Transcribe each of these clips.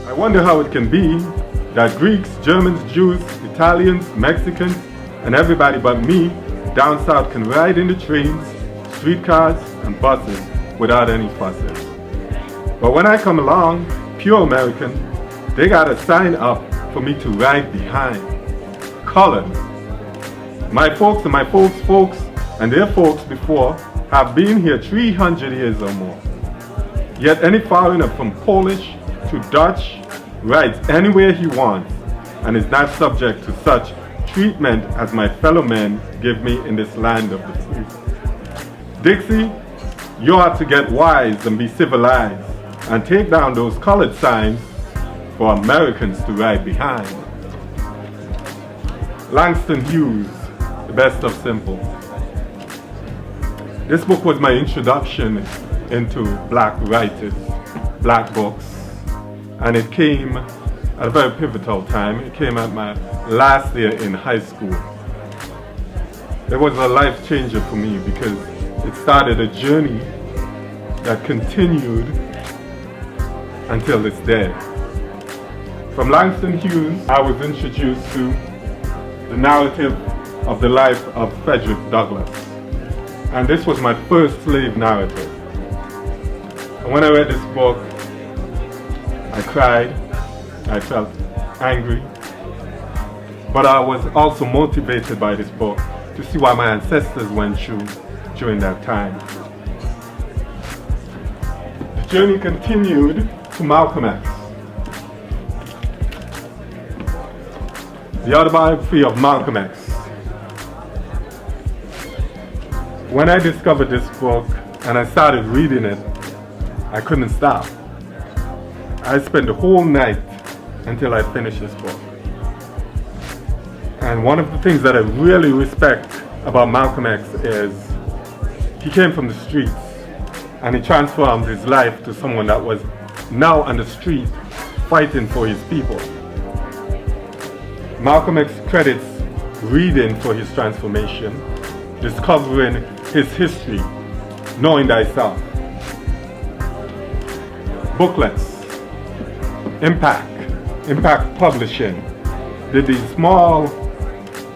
I wonder how it can be that Greeks, Germans, Jews, Italians, Mexicans, and everybody but me down south can ride in the trains, streetcars, and buses without any fusses. But when I come along, pure American, they gotta sign up for me to ride behind. Colored. My folks and my folks and their folks before have been here 300 years or more. Yet any foreigner from Polish to Dutch rides anywhere he wants and is not subject to such treatment as my fellow men give me in this land of the free. Dixie, you ought to get wise and be civilized and take down those colored signs for Americans to ride behind. Langston Hughes, The Best of Simple. This book was my introduction into black writers, black books, and it came at a very pivotal time. It came at my last year in high school. It was a life changer for me because it started a journey that continued until this day. From Langston Hughes, I was introduced to the narrative of the life of Frederick Douglass. And this was my first slave narrative. And when I read this book, I cried, I felt angry, but I was also motivated by this book to see what my ancestors went through during that time. The journey continued to Malcolm X. The Autobiography of Malcolm X. When I discovered this book and I started reading it, I couldn't stop. I spent the whole night until I finished this book. And one of the things that I really respect about Malcolm X is he came from the streets and he transformed his life to someone that was now on the street fighting for his people. Malcolm X credits reading for his transformation, discovering his history, knowing thyself. Booklets, Impact Publishing did these small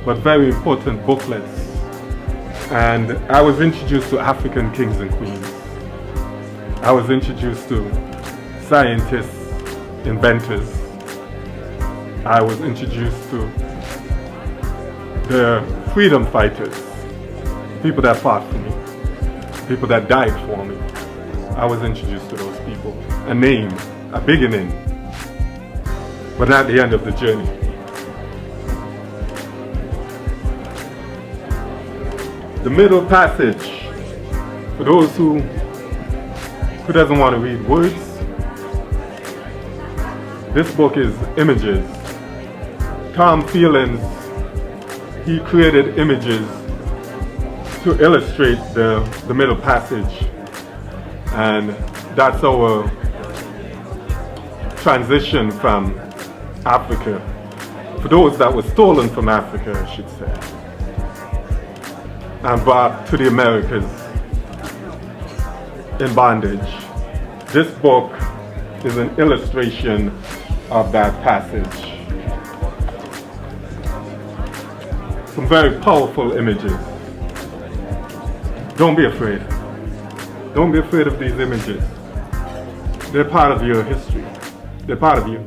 but very important booklets, and I was introduced to African kings and queens. I was introduced to scientists, inventors. I was introduced to the freedom fighters, people that fought for me, people that died for me. I was introduced to those people. A name, a beginning, but not the end of the journey. The middle passage, for those who doesn't want to read words, this book is images. Tom Feelings, he created images to illustrate the middle passage, and that's our transition from Africa, for those that were stolen from Africa, I should say, and brought to the Americas in bondage. This book is an illustration of that passage. Some very powerful images. Don't be afraid. Don't be afraid of these images. They're part of your history. They're part of you.